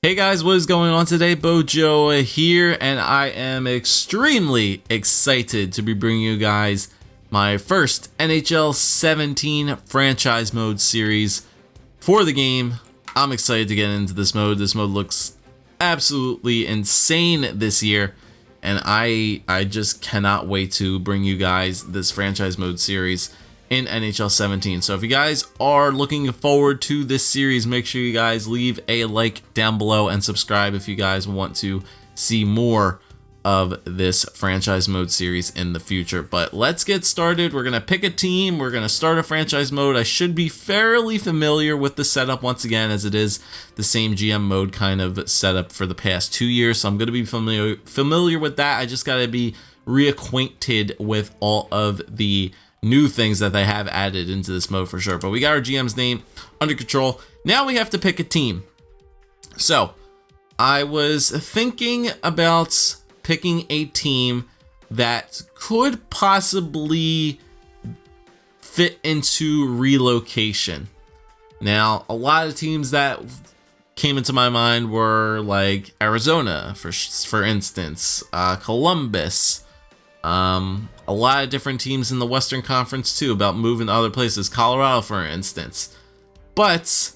Hey guys, what is going on today? Bojo here, and I am extremely excited to be bringing you guys my first NHL 17 franchise mode series for the game. I'm excited to get into this mode. This mode looks absolutely insane this year, and I just cannot wait to bring you guys this franchise mode series in NHL 17. So if you guys are looking forward to this series, make sure you guys leave a like down below and subscribe if you guys want to see more of this franchise mode series in the future. But let's get started. We're gonna pick a team, we're gonna start a franchise mode. I should be fairly familiar with the setup once again, as it is the same GM mode kind of setup for the past 2 years, so I'm gonna be familiar with that. I just gotta be reacquainted with all of the new things that they have added into this mode for sure. But we got our GM's name under control. Now we have to pick a team. So I was thinking about picking a team that could possibly fit into relocation. Now, a lot of teams that came into my mind were like Arizona, for instance, Columbus, a lot of different teams in the Western Conference too, about moving to other places. Colorado, for instance. But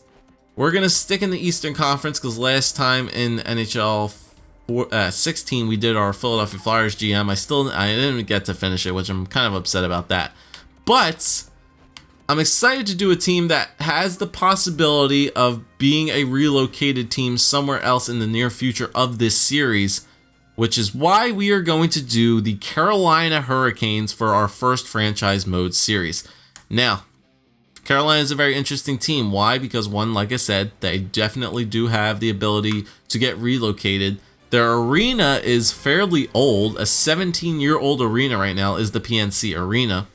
we're going to stick in the Eastern Conference because last time in NHL 16 we did our Philadelphia Flyers GM. I didn't get to finish it, which I'm kind of upset about that. But I'm excited to do a team that has the possibility of being a relocated team somewhere else in the near future of this series, which is why we are going to do the Carolina Hurricanes for our first franchise mode series. Now, Carolina is a very interesting team. Why? Because one, like I said, they definitely do have the ability to get relocated. Their arena is fairly old. A 17-year-old arena right now is the PNC Arena.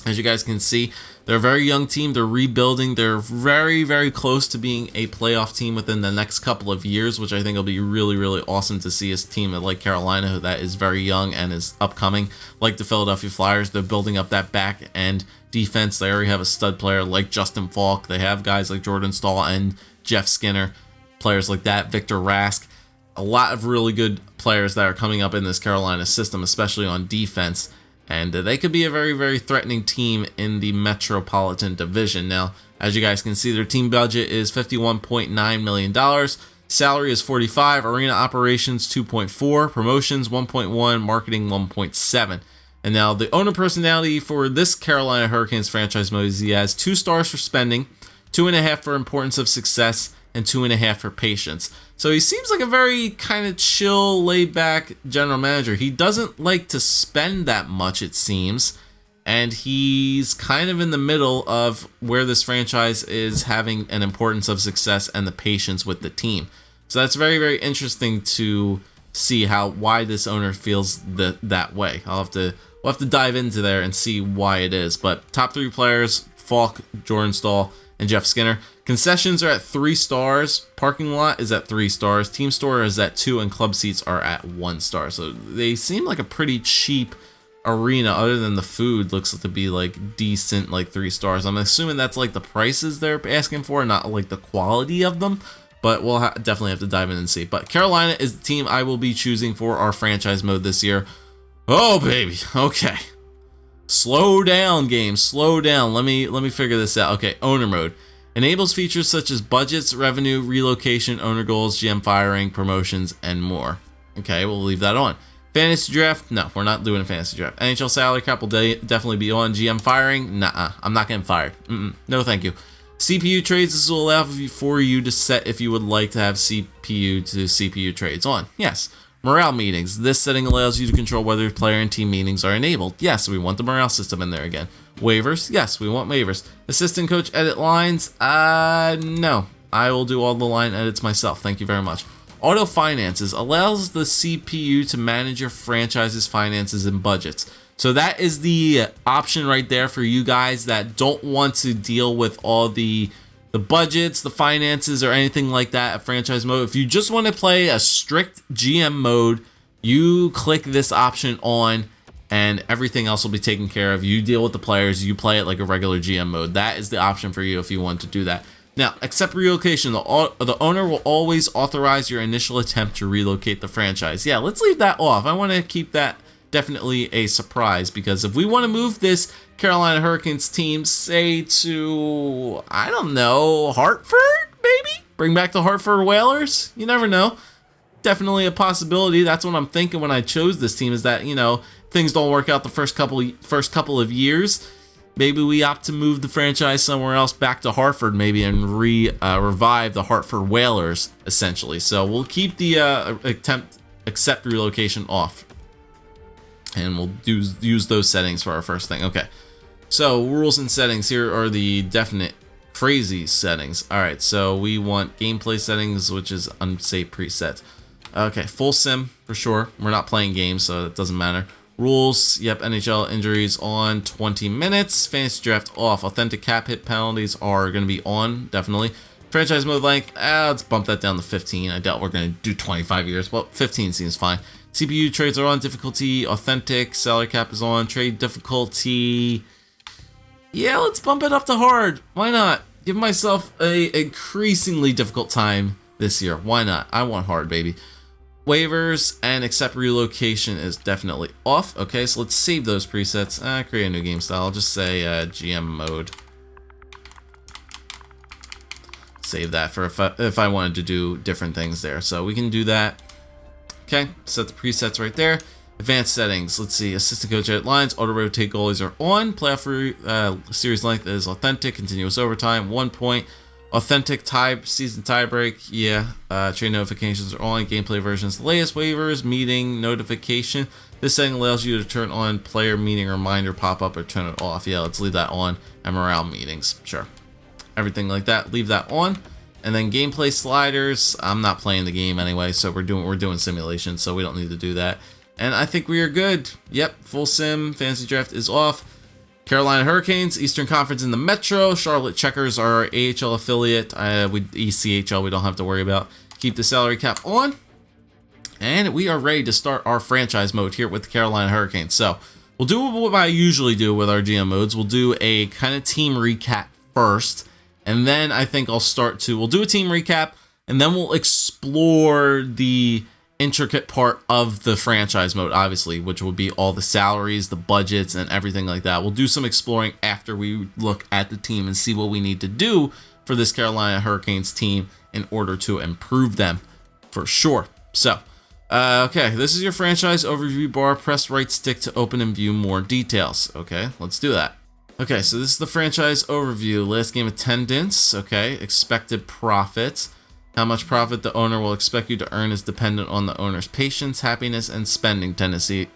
As you guys can see, they're a very young team. They're rebuilding. They're very, very close to being a playoff team within the next couple of years, which I think will be really, really awesome to see a team like Carolina that is very young and is upcoming. Like the Philadelphia Flyers, they're building up that back end defense. They already have a stud player like Justin Falk. They have guys like Jordan Staal and Jeff Skinner, players like that, Victor Rask. A lot of really good players that are coming up in this Carolina system, especially on defense. And they could be a very, very threatening team in the Metropolitan Division. Now, as you guys can see, their team budget is $51.9 million. Salary is $45. Arena operations, $2.4. Promotions, $1.1. Marketing, $1.7. And now the owner personality for this Carolina Hurricanes franchise mode is he has 2 stars for spending, 2.5 for importance of success, and 2.5 for patience. So he seems like a very kind of chill, laid-back general manager. He doesn't like to spend that much, it seems, and he's kind of in the middle of where this franchise is having an importance of success and the patience with the team. So that's very, very interesting to see why this owner feels that way. We'll have to dive into there and see why it is. But top 3 players: Falk, Jordan Staal, and Jeff Skinner. Concessions are at 3 stars. Parking lot is at 3 stars. Team store is at 2, and club seats are at 1 star. So they seem like a pretty cheap arena. Other than the food, looks to be like decent, like 3 stars. I'm assuming that's like the prices they're asking for, not like the quality of them. But we'll definitely have to dive in and see. But Carolina is the team I will be choosing for our franchise mode this year. Oh baby, okay. Slow down, game. Slow down. Let me figure this out. Okay, owner mode. Enables features such as budgets, revenue, relocation, owner goals, GM firing, promotions, and more. Okay, we'll leave that on. Fantasy draft? No, we're not doing a fantasy draft. NHL salary cap will definitely be on. GM firing? Nah, I'm not getting fired. No, thank you. CPU trades, this will allow for you to set if you would like to have CPU to CPU trades on. Yes. Morale meetings. This setting allows you to control whether player and team meetings are enabled. Yes, we want the morale system in there again. Waivers. Yes, we want waivers. Assistant coach edit lines. No. I will do all the line edits myself. Thank you very much. Auto finances allows the CPU to manage your franchise's finances and budgets. So that is the option right there for you guys that don't want to deal with all the budgets, the finances, or anything like that at franchise mode. If you just want to play a strict GM mode, you click this option on and everything else will be taken care of. You deal with the players, you play it like a regular GM mode. That is the option for you if you want to do that. Now, accept relocation. The owner will always authorize your initial attempt to relocate the franchise. Yeah, let's leave that off. I want to keep that definitely a surprise, because if we want to move this Carolina Hurricanes team, say to, I don't know, Hartford, maybe? Bring back the Hartford Whalers? You never know. Definitely a possibility. That's what I'm thinking when I chose this team, is that, you know, things don't work out the first couple of years. Maybe we opt to move the franchise somewhere else, back to Hartford maybe, and revive the Hartford Whalers, essentially. So we'll keep the accept relocation off. And we'll use those settings for our first thing. Okay, so rules and settings. Here are the definite crazy settings. All right, so we want gameplay settings, which is unsafe preset. Okay, full sim for sure. We're not playing games, so it doesn't matter. Rules, yep, NHL injuries on 20 minutes. Fantasy draft off. Authentic cap hit penalties are going to be on, definitely. Franchise mode length, let's bump that down to 15. I doubt we're going to do 25 years. Well, 15 seems fine. CPU trades are on. Difficulty, authentic. Salary cap is on. Trade difficulty, yeah, let's bump it up to hard. Why not? Give myself a increasingly difficult time this year. Why not? I want hard, baby. Waivers and accept relocation is definitely off. Okay, so let's save those presets. Create a new game style. I'll just say GM mode. Save that for if I wanted to do different things there. So we can do that. Okay, set the presets right there. Advanced settings. Let's see. Assistant coach edit lines. Auto rotate goalies are on. Playoff series length is authentic. Continuous overtime. 1 point. Authentic season tiebreak, yeah. Trade notifications are on. Gameplay versions, the latest. Waivers, meeting, notification. This setting allows you to turn on player meeting reminder pop-up or turn it off. Yeah, let's leave that on. And morale meetings, sure. Everything like that, leave that on. And then gameplay sliders. I'm not playing the game anyway, so we're doing simulation, so we don't need to do that. And I think we are good. Yep, full sim. Fantasy draft is off. Carolina Hurricanes, Eastern Conference in the Metro. Charlotte Checkers are our AHL affiliate. ECHL we don't have to worry about. Keep the salary cap on. And we are ready to start our franchise mode here with the Carolina Hurricanes. So we'll do what I usually do with our GM modes. We'll do a kind of team recap first. And then I think we'll do a team recap. And then we'll explore the intricate part of the franchise mode, obviously, which will be all the salaries, the budgets, and everything like that. We'll do some exploring after we look at the team and see what we need to do for this Carolina Hurricanes team in order to improve them for sure. So, okay, this is your franchise overview bar. Press right stick to open and view more details. Okay, let's do that. Okay, so this is the franchise overview. Last game attendance. Okay, expected profit. How much profit the owner will expect you to earn is dependent on the owner's patience, happiness, and spending tendency,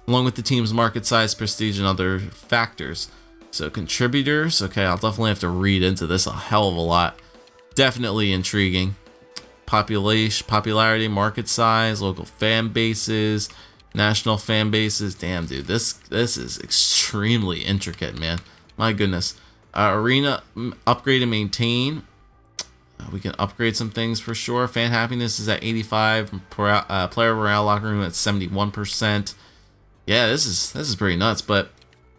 along with the team's market size, prestige, and other factors. So contributors, okay, I'll definitely have to read into this a hell of a lot. Definitely intriguing. Popularity, market size, local fan bases, national fan bases. Damn, dude, this is extremely intricate, man. My goodness. Arena, upgrade and maintain. We can upgrade some things for sure. Fan happiness is at 85. Player morale locker room at 71%. Yeah, this is pretty nuts. But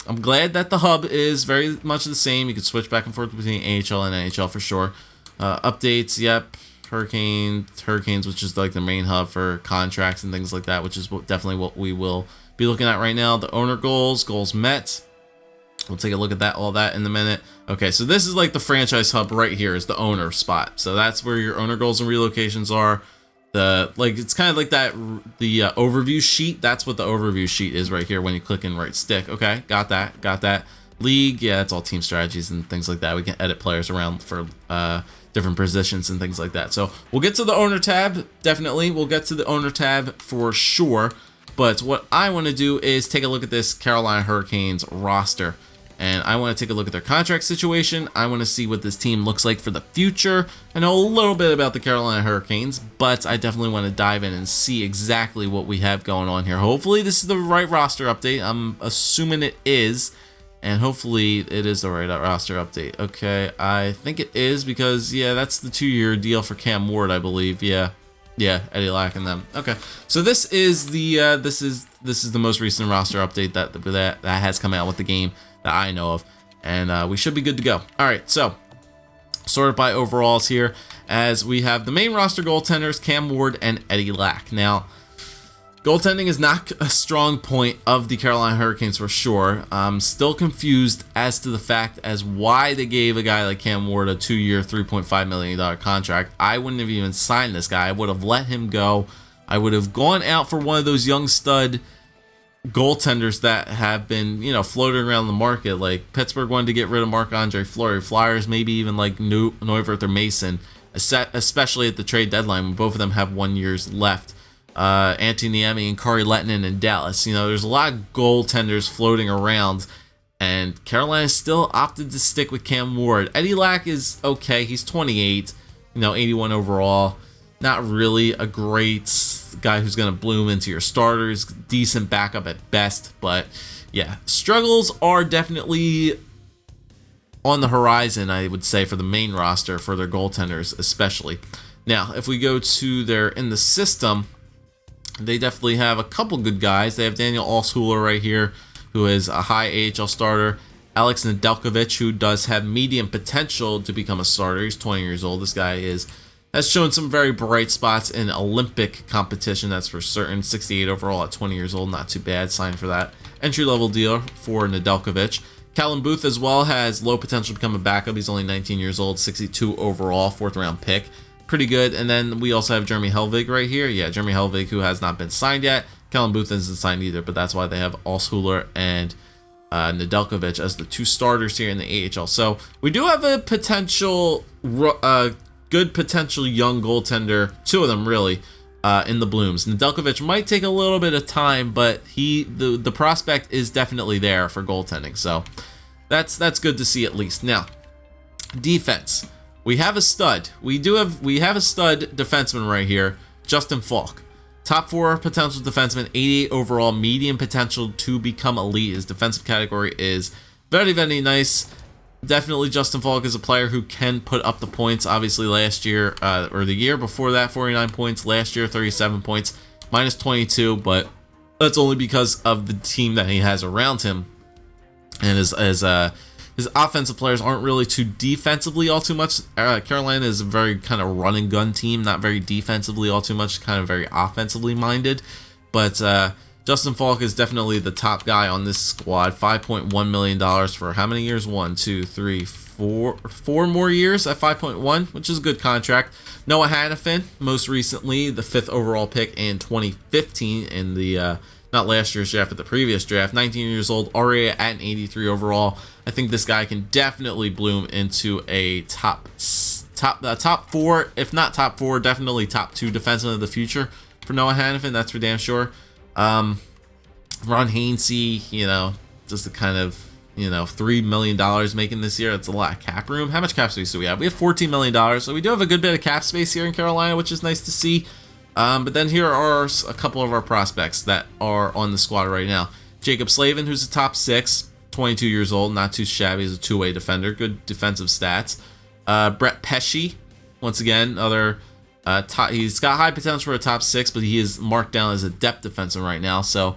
I'm glad that the hub is very much the same. You can switch back and forth between AHL and NHL for sure. Updates, yep. Hurricanes, which is like the main hub for contracts and things like that, which is definitely what we will be looking at right now. The owner goals met. We'll take a look at all that in a minute. Okay, so this is like the franchise hub right here is the owner spot. So that's where your owner goals and relocations are. It's kind of like that, the overview sheet. That's what the overview sheet is right here when you click in right stick. Okay, got that. League, yeah, it's all team strategies and things like that. We can edit players around for different positions and things like that. So we'll get to the owner tab, definitely. We'll get to the owner tab for sure. But what I want to do is take a look at this Carolina Hurricanes roster. And I want to take a look at their contract situation. I want to see what this team looks like for the future. I know a little bit about the Carolina Hurricanes, but I definitely want to dive in and see exactly what we have going on here. Hopefully this is the right roster update. I'm assuming it is. And hopefully it is the right roster update. Okay, I think it is because, yeah, that's the 2-year deal for Cam Ward, I believe. Yeah, Eddie Lack and them. Okay, so this is the this is the most recent roster update that has come out with the game that I know of, and we should be good to go. All right, so sorted by overalls here, as we have the main roster goaltenders, Cam Ward and Eddie Lack. Now, goaltending is not a strong point of the Carolina Hurricanes for sure. I'm still confused as to the fact as why they gave a guy like Cam Ward a 2-year, $3.5 million contract. I wouldn't have even signed this guy. I would have let him go. I would have gone out for one of those young stud goaltenders that have been, floating around the market. Like Pittsburgh wanted to get rid of Marc-Andre Fleury. Flyers, maybe even like Neuvirth or Mason, especially at the trade deadline when both of them have 1 year left. Antti Niemi and Kari Lehtinen in Dallas. There's a lot of goaltenders floating around, and Carolina still opted to stick with Cam Ward. Eddie Lack is okay. He's 28, 81 overall. Not really a great guy who's going to bloom into your starters. Decent backup at best, but yeah, struggles are definitely on the horizon, I would say, for the main roster, for their goaltenders especially. Now, if we go to their in the system, they definitely have a couple good guys. They have Daniel Alshuler right here, who is a high AHL starter. Alex Nedeljkovic, who does have medium potential to become a starter. He's 20 years old. This guy has shown some very bright spots in Olympic competition, that's for certain. 68 overall at 20 years old, not too bad. Sign for that. Entry-level deal for Nedeljkovic. Callum Booth as well has low potential to become a backup. He's only 19 years old, 62 overall, 4th-round pick. Pretty good. And then we also have Jeremy Helvig right here. Yeah, Jeremy Helvig, who has not been signed yet. Callum Booth isn't signed either, but that's why they have Alshuler and Nedeljkovic as the 2 starters here in the AHL. So we do have a potential good potential young goaltender, 2 of them really, in the blooms. Nedeljkovic might take a little bit of time, but the prospect is definitely there for goaltending. So that's good to see at least. Now, defense. We have a stud. We have a stud defenseman right here, Justin Falk. Top 4 potential defenseman, 88 overall, medium potential to become elite. His defensive category is very, very nice. Definitely Justin Falk is a player who can put up the points. Obviously last year, or the year before that, 49 points. Last year, 37 points, minus 22, but that's only because of the team that he has around him. And his offensive players aren't really too defensively all too much. Carolina is a very kind of run and gun team, not very defensively all too much, kind of very offensively minded. But Justin Falk is definitely the top guy on this squad. $5.1 million for how many years? 1, 2, 3, 4 more years at 5.1, which is a good contract. Noah Hannafin, most recently the 5th overall pick in 2015 in the not last year's draft, but the previous draft. 19 years old, already at an 83 overall. I think this guy can definitely bloom into a top 4, if not top 4, definitely top 2 defenseman of the future for Noah Hannafin. That's for damn sure. Ron Hainsey, just the kind of, $3 million making this year. That's a lot of cap room. How much cap space do we have? We have $14 million, so we do have a good bit of cap space here in Carolina, which is nice to see. But then here are a couple of our prospects that are on the squad right now. Jacob Slavin, who's a top 6, 22 years old, not too shabby as a 2-way defender, good defensive stats. Brett Pesce, once again, other he's got high potential for a top 6, but he is marked down as a depth defenseman right now. So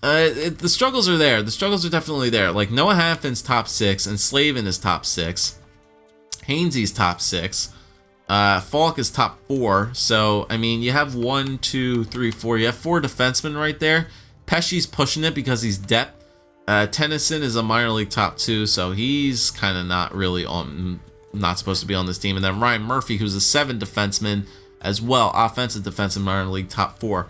the struggles are there. The struggles are definitely there. Like Noah Hannafin's top 6 and Slavin is top 6. Hainsey's top 6. Falk is top 4. So I mean, you have 1, 2, 3, 4. You have 4 defensemen right there. Pesce's pushing it because he's depth. Tennyson is a minor league top 2, so he's kind of not supposed to be on this team. And then Ryan Murphy, who's a 7 defenseman as well, offensive defenseman, minor league top 4.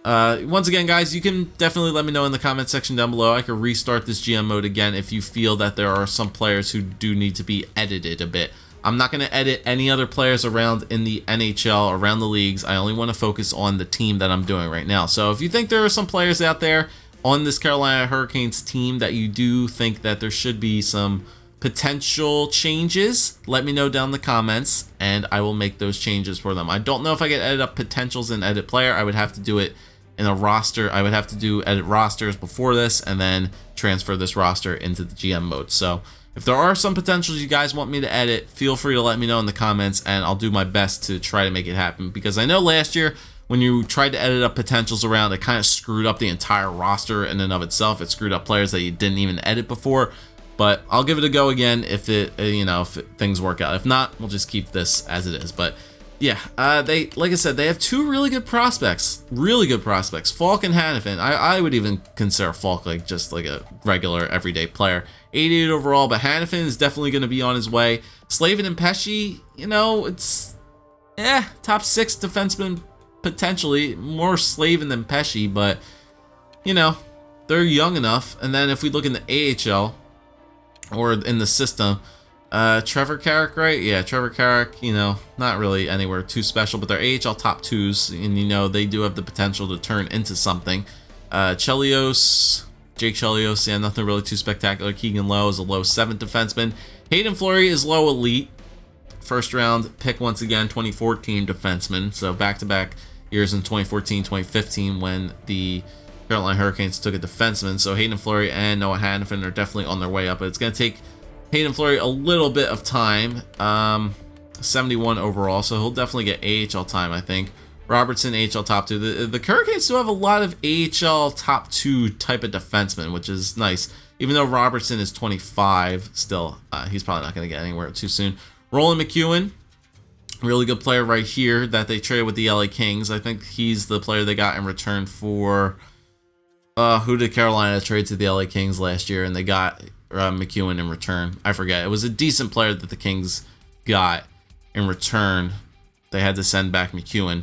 Once again, guys, you can definitely let me know in the comment section down below. I could restart this GM mode again if you feel that there are some players who do need to be edited a bit. I'm not going to edit any other players around in the NHL, around the leagues. I only want to focus on the team that I'm doing right now. So if you think there are some players out there on this Carolina Hurricanes team that you do think that there should be some potential changes, let me know down in the comments and I will make those changes for them. I don't know if I can edit up potentials and edit player. I would have to do it in a roster. I would have to do edit rosters before this and then transfer this roster into the GM mode. So if there are some potentials you guys want me to edit, feel free to let me know in the comments and I'll do my best to try to make it happen, because I know last year when you tried to edit up potentials around, it kind of screwed up the entire roster in and of itself. It screwed up players that you didn't even edit before. But I'll give it a go again if things work out. If not, we'll just keep this as it is. But yeah, they, like I said, they have two really good prospects, Falk and Hannafin. I would even consider Falk like just like a regular everyday player. 88 overall, but Hannafin is definitely going to be on his way. Slavin and Pesci, it's top 6 defenseman potentially, more Slavin than Pesci, but they're young enough. And then if we look in the AHL or in the system, Trevor Carrick, right? Yeah, Trevor Carrick, not really anywhere too special, but they're AHL top 2s, and they do have the potential to turn into something. Jake Chelios, yeah, nothing really too spectacular. Keegan Lowe is a low 7th defenseman. Hayden Fleury is low elite. First round pick once again, 2014 defenseman. So back-to-back years in 2014, 2015 when the Carolina Hurricanes took a defenseman. So Hayden Fleury and Noah Hannafin are definitely on their way up. But it's going to take Hayden Fleury a little bit of time. 71 overall, so he'll definitely get AHL time, I think. Robertson, AHL top 2. The Hurricanes do have a lot of AHL top 2 type of defensemen, which is nice. Even though Robertson is 25 still, he's probably not going to get anywhere too soon. Roland McEwen, really good player right here that they traded with the LA Kings. I think he's the player they got in return for... who did Carolina trade to the LA Kings last year, and they got McEwen in return? I forget. It was a decent player that the Kings got in return. They had to send back McEwen.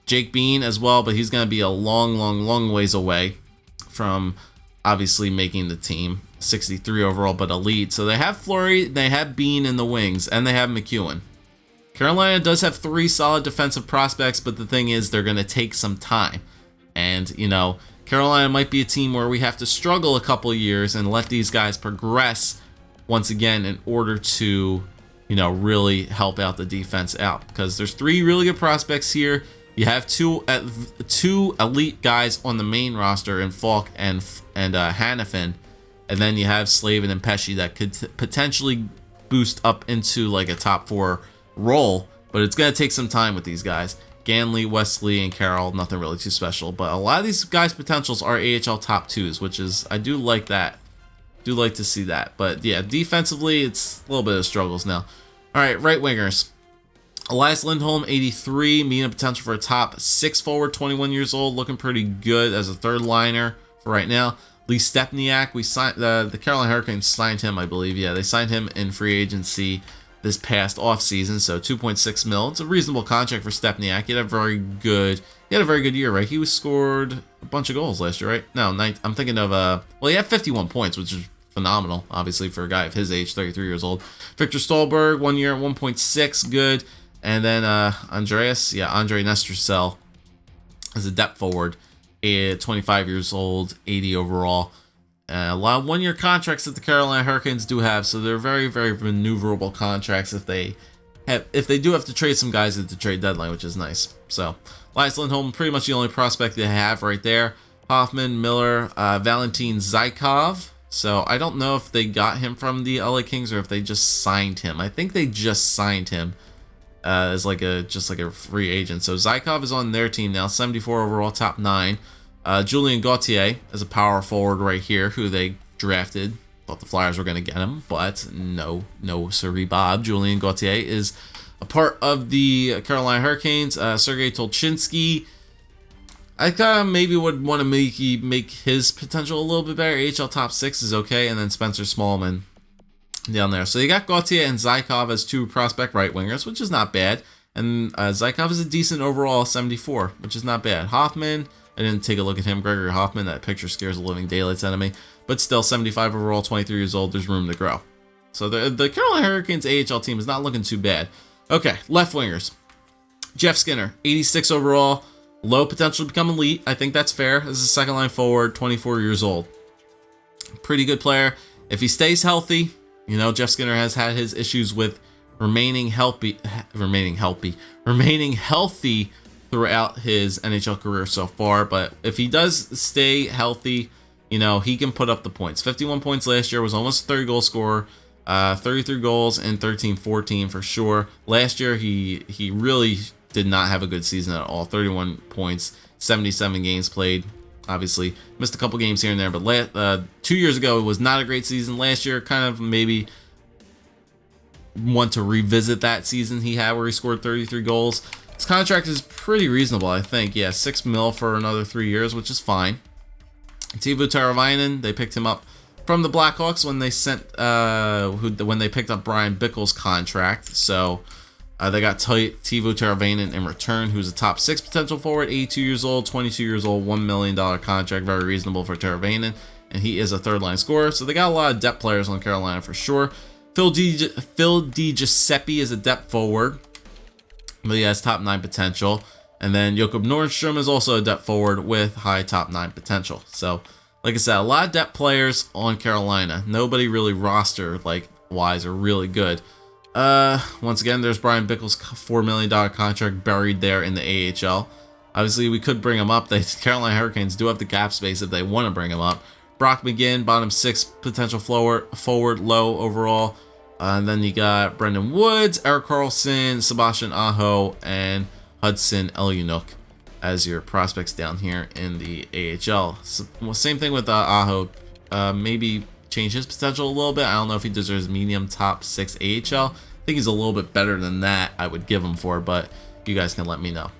Jake Bean as well, but he's going to be a long ways away from obviously making the team. 63 overall, but elite. So they have Fleury, they have Bean in the wings, and they have McEwen. Carolina does have 3 solid defensive prospects, but the thing is they're going to take some time. And, Carolina might be a team where we have to struggle a couple of years and let these guys progress once again in order to, really help out the defense out. Because there's 3 really good prospects here. You have two elite guys on the main roster in Falk and Hannafin. And then you have Slavin and Pesci that could potentially boost up into like a top 4 role. But it's going to take some time with these guys. Ganley, Wesley, and Carroll, nothing really too special. But a lot of these guys' potentials are AHL top 2s, which is, I do like that. Do like to see that. But yeah, defensively, it's a little bit of struggles now. All right, right wingers. Elias Lindholm, 83, meeting a potential for a top 6 forward, 21 years old, looking pretty good as a third liner for right now. Lee Stepniak, we signed the Carolina Hurricanes signed him, I believe. Yeah, they signed him in free agency this past offseason, so 2.6 mil. It's a reasonable contract for Stepniak. He had a very good year, right? He scored a bunch of goals last year, right? No, I'm thinking of well, he had 51 points, which is phenomenal, obviously, for a guy of his age, 33 years old. Victor Stolberg, 1 year at 1.6, good. And then Andre Nestercell as a depth forward, 25 years old, 80 overall. A lot of 1-year contracts that the Carolina Hurricanes do have, so they're very, very maneuverable contracts if they do have to trade some guys at the trade deadline, which is nice. So, Elias Lindholm, pretty much the only prospect they have right there. Hoffman, Miller, Valentin Zykov. So I don't know if they got him from the LA Kings or if they just signed him. I think they just signed him as just like a free agent. So Zykov is on their team now, 74 overall, top 9. Julien Gauthier is a power forward right here, who they drafted. Thought the Flyers were going to get him, but no, sirree Bob. Julien Gauthier is a part of the Carolina Hurricanes. Sergei Tolchinsky, I kind of maybe would want to make his potential a little bit better. AHL top 6 is okay, and then Spencer Smallman down there. So you got Gauthier and Zykov as 2 prospect right wingers, which is not bad. And Zykov is a decent overall, 74, which is not bad. Hoffman, I didn't take a look at him. Gregory Hoffman, that picture scares the living daylights out of me. But still, 75 overall, 23 years old. There's room to grow. So the Carolina Hurricanes AHL team is not looking too bad. Okay, left wingers. Jeff Skinner, 86 overall. Low potential to become elite. I think that's fair. As a second line forward, 24 years old. Pretty good player. If he stays healthy, Jeff Skinner has had his issues with remaining healthy throughout his NHL career so far. But if he does stay healthy, he can put up the points. 51 points last year, was almost a 30-goal scorer. 33 goals in 13-14 for sure. Last year, he really did not have a good season at all. 31 points, 77 games played. Obviously, missed a couple games here and there, but 2 years ago it was not a great season. Last year, kind of maybe want to revisit that season he had where he scored 33 goals. His contract is pretty reasonable, I think. Yeah, $6 million for another 3 years, which is fine. Teuvo Teravainen, they picked him up from the Blackhawks when they picked up Brian Bickle's contract. So they got Teuvo Teravainen in return, who's a top 6 potential forward, 82 years old, 22 years old, $1 million contract, very reasonable for Teravainen, and he is a third-line scorer. So they got a lot of depth players on Carolina for sure. Phil DiGiuseppe is a depth forward, but he has top 9 potential. And then Jakob Nordstrom is also a depth forward with high top 9 potential. So, like I said, a lot of depth players on Carolina. Nobody really roster wise are really good. Once again, there's Brian Bickle's $4 million contract buried there in the AHL. Obviously, we could bring him up. The Carolina Hurricanes do have the cap space if they want to bring him up. Brock McGinn, bottom 6 potential forward, low overall. And then you got Brendan Woods, Erik Karlsson, Sebastian Aho, and Hudson Elunuk as your prospects down here in the AHL. So, same thing with Aho. Maybe change his potential a little bit. I don't know if he deserves medium top 6 AHL. I think he's a little bit better than that I would give him for, but you guys can let me know.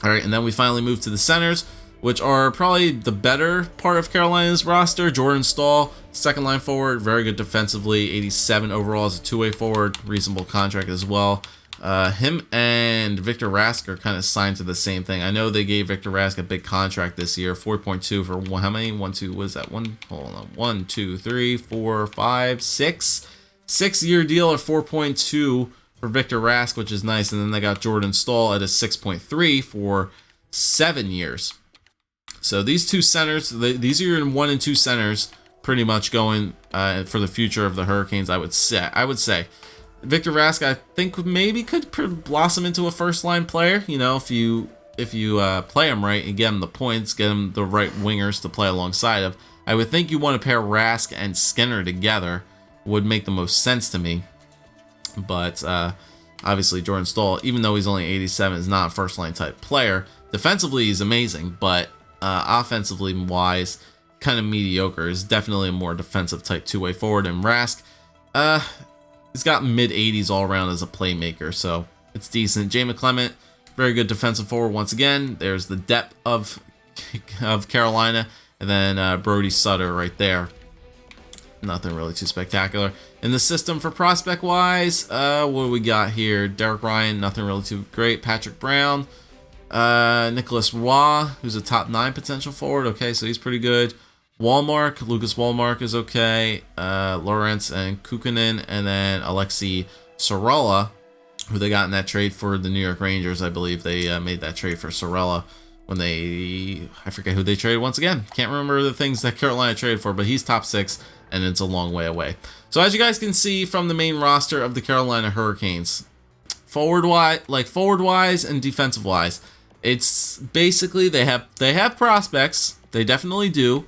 All right, and then we finally move to the centers, which are probably the better part of Carolina's roster. Jordan Staal, second line forward, very good defensively, 87 overall as a two-way forward, reasonable contract as well. Him and Victor Rask are kind of signed to the same thing. I know they gave Victor Rask a big contract this year, 4.2 for how many? 1, 2, was that one? Hold on, 1, 2, 3, 4, 5, 6. 6-year deal at 4.2 for Victor Rask, which is nice. And then they got Jordan Staal at a 6.3 for 7 years. So these two centers, these are your 1 and 2 centers, pretty much going for the future of the Hurricanes. I would say. Victor Rask, I think maybe could blossom into a first-line player. You know, if you play him right and get him the points, get him the right wingers to play alongside of. I would think you want to pair Rask and Skinner together would make the most sense to me. But obviously Jordan Staal, even though he's only 87, is not a first-line type player. Defensively, he's amazing, but offensively wise, kind of mediocre. Is definitely a more defensive type two-way forward. And Rask, he's got mid-80s all around as a playmaker, so it's decent. Jay McClement, very good defensive forward once again. There's the depth of Carolina, and then Brody Sutter right there. Nothing really too spectacular. In the system for prospect-wise, what do we got here? Derek Ryan, nothing really too great. Patrick Brown, Nicholas Roy, who's a top 9 potential forward. Okay, so he's pretty good. Lucas Wallmark is okay. Lawrence and Kukkonen, and then Alexei Sorella, who they got in that trade for the New York Rangers. I believe they made that trade for Sorella when I forget who they traded once again. Can't remember the things that Carolina traded for, but he's top 6, and it's a long way away. So as you guys can see from the main roster of the Carolina Hurricanes, forward-wise and defensive-wise, it's basically they have prospects. They definitely do.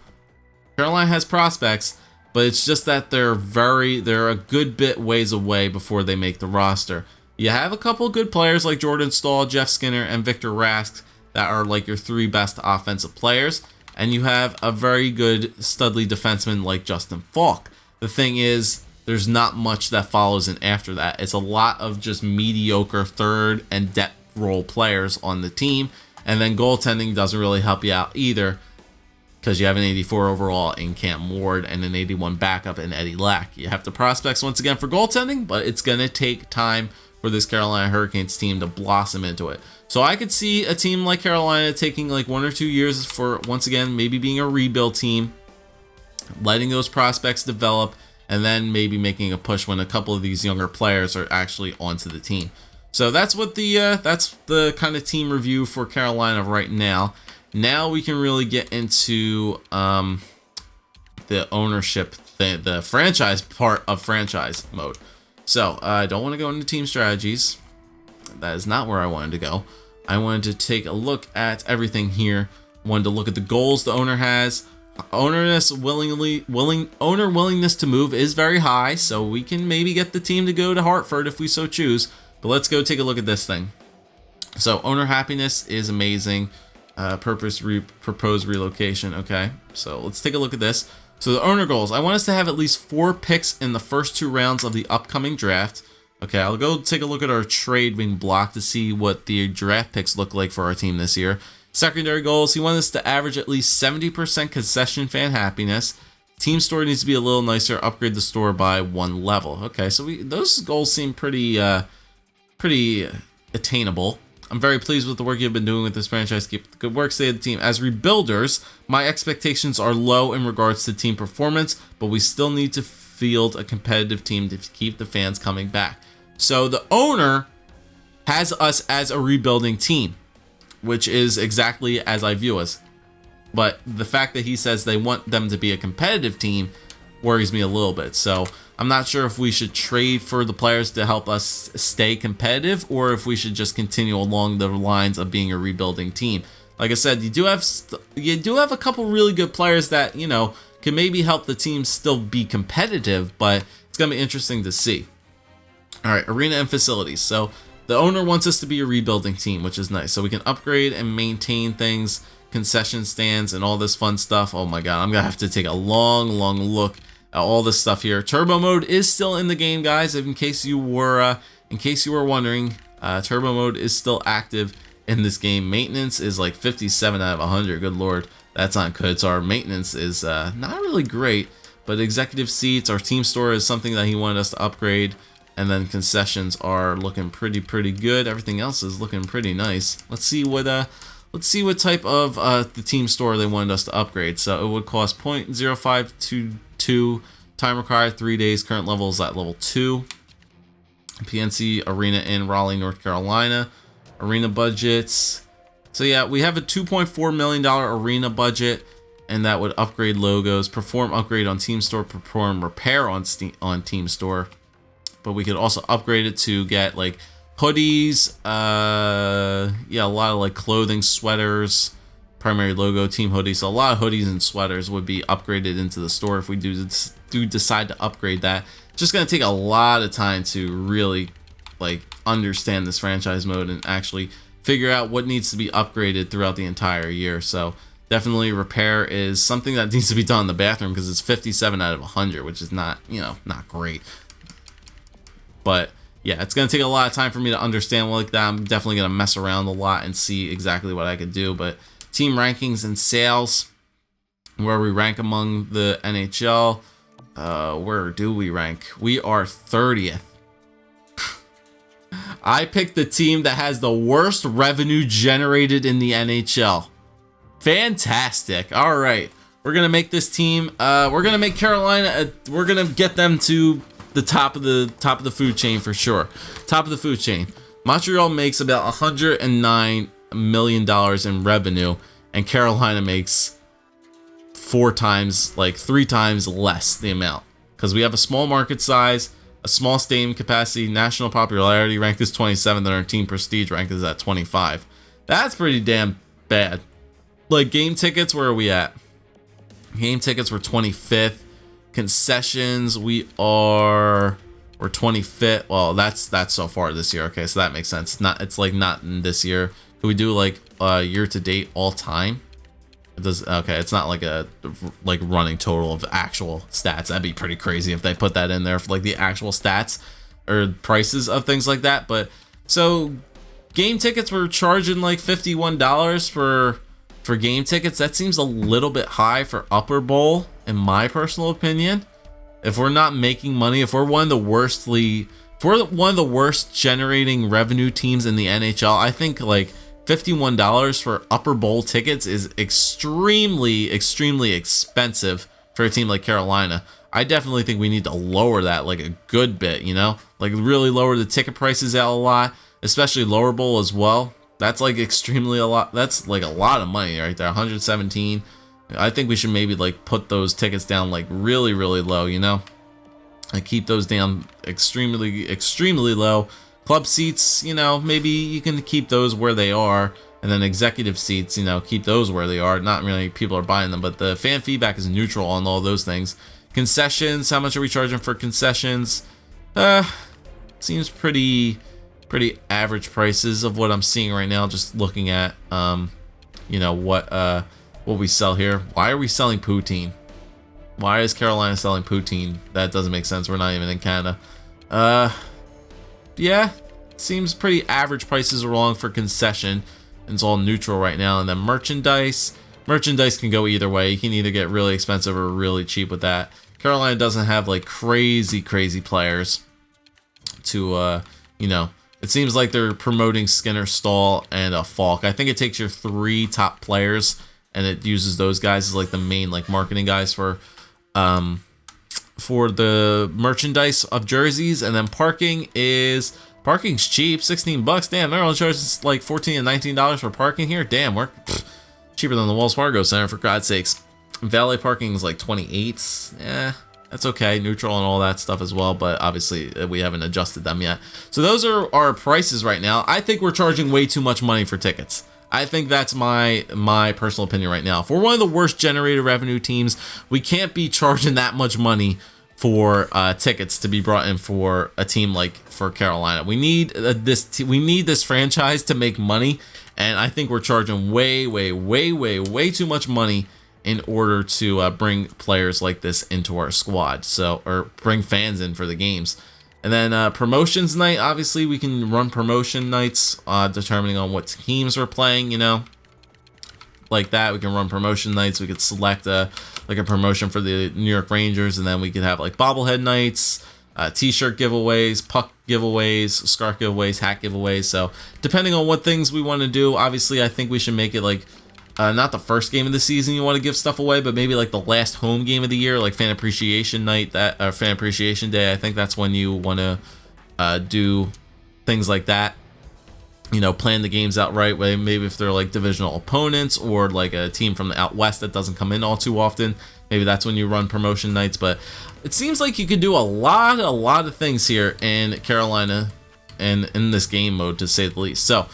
Carolina has prospects, but it's just that they're a good bit ways away before they make the roster. You have a couple good players like Jordan Staal, Jeff Skinner, and Victor Rask that are like your 3 best offensive players, and you have a very good studly defenseman like Justin Falk. The thing is, there's not much that follows in after that. It's a lot of just mediocre third and depth role players on the team, and then goaltending doesn't really help you out either, because you have an 84 overall in Cam Ward and an 81 backup in Eddie Lack. You have the prospects once again for goaltending, but it's going to take time for this Carolina Hurricanes team to blossom into it. So I could see a team like Carolina taking like 1 or 2 years for, once again, maybe being a rebuild team, letting those prospects develop, and then maybe making a push when a couple of these younger players are actually onto the team. So that's what that's the kind of team review for Carolina right now. Now we can really get into the ownership thing, the franchise part of franchise mode. So I don't want to go into team strategies. That is not where I wanted to go. I wanted to take a look at everything here. Wanted to look at the goals the owner has. Owner willingness to move is very high, so we can maybe get the team to go to Hartford if we so choose. But let's go take a look at this thing. So owner happiness is amazing. Proposed relocation. Okay, so let's take a look at this. So the owner goals. I want us to have at least 4 picks in the first 2 rounds of the upcoming draft. Okay, I'll go take a look at our trade wing block to see what the draft picks look like for our team this year. Secondary goals. He wants us to average at least 70% concession fan happiness. Team store needs to be a little nicer. Upgrade the store by 1 level. Okay, so those goals seem pretty attainable. I'm very pleased with the work you've been doing with this franchise. Keep the good work. Stay at the team. As rebuilders, my expectations are low in regards to team performance, but we still need to field a competitive team to keep the fans coming back. So the owner has us as a rebuilding team, which is exactly as I view us. But the fact that he says they want them to be a competitive team worries me a little bit. So I'm not sure if we should trade for the players to help us stay competitive, or if we should just continue along the lines of being a rebuilding team. Like I said, you do have a couple really good players that, you know, can maybe help the team still be competitive, but it's gonna be interesting to see. All right, arena and facilities. So the owner wants us to be a rebuilding team, which is nice. So we can upgrade and maintain things, concession stands, and all this fun stuff. Oh my god, I'm gonna have to take a long look at all this stuff here. Turbo mode is still in the game, guys. In case you were wondering, turbo mode is still active in this game. Maintenance is like 57 out of 100. Good lord, that's not good. So our maintenance is not really great. But executive seats, our team store is something that he wanted us to upgrade. And then concessions are looking pretty good. Everything else is looking pretty nice. Let's see what type of the team store they wanted us to upgrade. So it would cost 0.0522, time required 3 days. Current level is at level 2. PNC Arena in Raleigh, North Carolina. Arena budgets. So yeah, we have a $2.4 million arena budget, and that would upgrade logos, perform upgrade on team store, perform repair on team store. But we could also upgrade it to get like hoodies, yeah, a lot of like clothing, sweaters, primary logo, team hoodies. So a lot of hoodies and sweaters would be upgraded into the store if we do decide to upgrade that. It's just gonna take a lot of time to really like understand this franchise mode and actually figure out what needs to be upgraded throughout the entire year. So definitely repair is something that needs to be done in the bathroom, because it's 57 out of 100, which is not, you know, not great. But yeah, it's going to take a lot of time for me to understand like that. I'm definitely going to mess around a lot and see exactly what I could do. But team rankings and sales, where we rank among the NHL, where do we rank? We are 30th. I picked the team that has the worst revenue generated in the NHL. Fantastic. All right. We're going to make this team, we're going to make Carolina, we're going to get them to the top of the food chain for sure. Top of the food chain. Montreal makes about $109 million in revenue, and Carolina makes 3 times less the amount, because we have a small market size, a small stadium capacity, national popularity ranked as 27th, and our team prestige ranked is at 25. That's pretty damn bad. Like game tickets, where are we at? Game tickets were 25th. Concessions, we're 25th. Well, that's so far this year. Okay, so that makes sense. It's like not in this year. Can we do like year to date all time? It does. Okay, it's not like a running total of actual stats. That'd be pretty crazy if they put that in there for like the actual stats or prices of things like that. But so game tickets were charging like $51 for game tickets. That seems a little bit high for Upper Bowl, in my personal opinion. If we're not making money, if we're one of the worst generating revenue teams in the NHL, I think like $51 for Upper Bowl tickets is extremely expensive for a team like Carolina. I definitely think we need to lower that like a good bit, you know, like really lower the ticket prices out a lot, especially Lower Bowl as well. That's like extremely a lot. That's like a lot of money right there. 117. I think we should maybe like put those tickets down like really low, you know, and keep those down extremely low. Club seats, you know, maybe you can keep those where they are, and then executive seats, you know, keep those where they are. Not really people are buying them, but the fan feedback is neutral on all those things. Concessions, how much are we charging for concessions? Seems pretty average prices of what I'm seeing right now, just looking at what we sell here. Why are we selling poutine? Why is Carolina selling poutine? That doesn't make sense. We're not even in Canada. Yeah, seems pretty average prices along for concession. It's all neutral right now. And then merchandise can go either way. You can either get really expensive or really cheap with that. Carolina doesn't have like crazy players to it seems like they're promoting Skinner, Stahl, and Falk. I think it takes your 3 top players and it uses those guys as like the main like marketing guys for the merchandise of jerseys. And then parking's cheap, $16. Damn, they're only charging like $14 and $19 for parking here. Damn, we're cheaper than the Wells Fargo Center, for God's sakes. Valet parking is like 28. Yeah, that's okay. Neutral and all that stuff as well, but obviously we haven't adjusted them yet. So those are our prices right now. I think we're charging way too much money for tickets. I think that's my personal opinion right now. If we're one of the worst generated revenue teams, we can't be charging that much money for tickets to be brought in for a team like for Carolina. We need this franchise to make money, and I think we're charging way too much money in order to bring players like this into our squad. So, or bring fans in for the games. And then promotions night, obviously we can run promotion nights determining on what teams we're playing, like that. We can run promotion nights. We could select a promotion for the New York Rangers, and then we could have like bobblehead nights, t-shirt giveaways, puck giveaways, scarf giveaways, hat giveaways. So depending on what things we want to do, obviously I think we should make it like not the first game of the season you want to give stuff away, but maybe like the last home game of the year, like Fan Appreciation Night, Fan Appreciation Day. I think that's when you want to do things like that. Plan the games out right way. Maybe if they're like divisional opponents or like a team from the out west that doesn't come in all too often, maybe that's when you run promotion nights. But it seems like you could do a lot of things here in Carolina and in this game mode, to say the least. So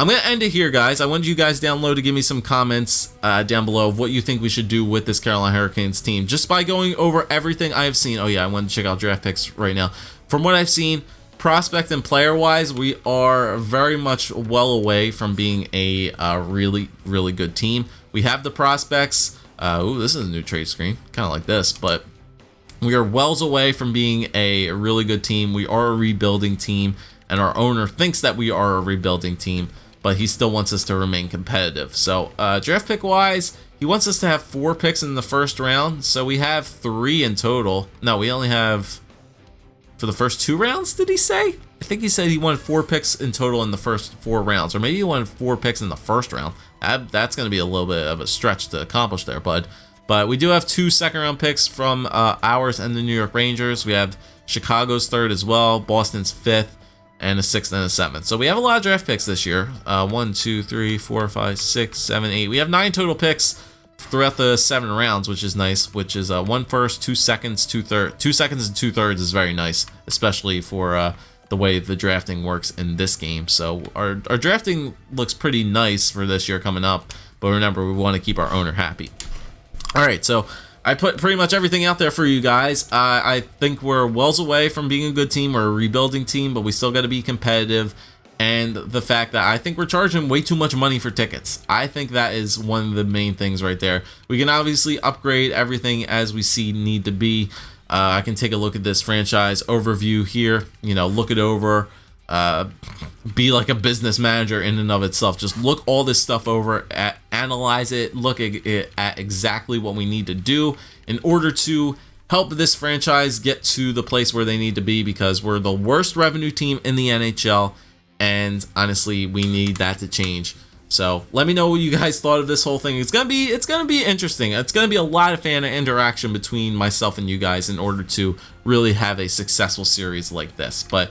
I'm going to end it here, guys. I wanted you guys down low to give me some comments down below of what you think we should do with this Carolina Hurricanes team, just by going over everything I have seen. Oh yeah, I want to check out draft picks right now. From what I've seen, prospect and player wise, we are very much well away from being a really good team. We have the prospects. Ooh, this is a new trade screen, kind of like this, but we are wells away from being a really good team. We are a rebuilding team, and our owner thinks that we are a rebuilding team, but he still wants us to remain competitive. So draft pick wise, he wants us to have 4 picks in the first round. So we have 3 in total. No, we only have for the first 2 rounds, did he say? I think he said he wanted 4 picks in total in the first 4 rounds, or maybe he wanted 4 picks in the first round. That's going to be a little bit of a stretch to accomplish there, bud. But we do have 2 second-round picks from ours and the New York Rangers. We have Chicago's 3rd as well, Boston's 5th, and a 6th and a 7th. So we have a lot of draft picks this year. 1, 2, 3, 4, 5, 6, 7, 8. We have 9 total picks throughout the 7 rounds, which is nice, which is 1 first, 2 seconds, 2 thirds. 2 seconds and 2 thirds is very nice, especially for the way the drafting works in this game. So our drafting looks pretty nice for this year coming up, but remember, we want to keep our owner happy. All right, so I put pretty much everything out there for you guys. I think we're wells away from being a good team. We're a rebuilding team, but we still got to be competitive. And the fact that I think we're charging way too much money for tickets. I think that is one of the main things right there. We can obviously upgrade everything as we see need to be. I can take a look at this franchise overview here, look it over, be like a business manager in and of itself. Just look all this stuff over, analyze it, look at exactly what we need to do in order to help this franchise get to the place where they need to be, because we're the worst revenue team in the NHL. And honestly, we need that to change. So let me know what you guys thought of this whole thing. It's gonna be interesting. It's gonna be a lot of fan interaction between myself and you guys in order to really have a successful series like this. But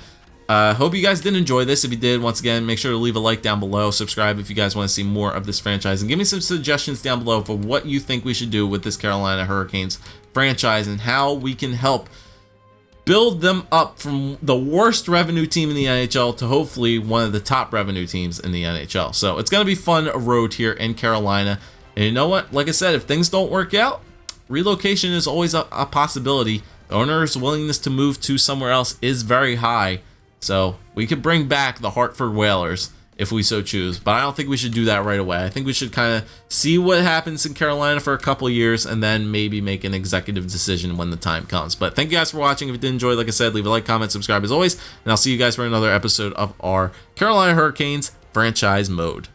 hope you guys did enjoy this. If you did, once again, make sure to leave a like down below. Subscribe if you guys want to see more of this franchise, and give me some suggestions down below for what you think we should do with this Carolina Hurricanes franchise and how we can help build them up from the worst revenue team in the NHL to hopefully one of the top revenue teams in the NHL. So it's going to be fun road here in Carolina. And you know what? Like I said, if things don't work out, relocation is always a possibility. The owner's willingness to move to somewhere else is very high. So we could bring back the Hartford Whalers if we so choose. But I don't think we should do that right away. I think we should kind of see what happens in Carolina for a couple years and then maybe make an executive decision when the time comes. But thank you guys for watching. If you did enjoy, like I said, leave a like, comment, subscribe as always, and I'll see you guys for another episode of our Carolina Hurricanes franchise mode.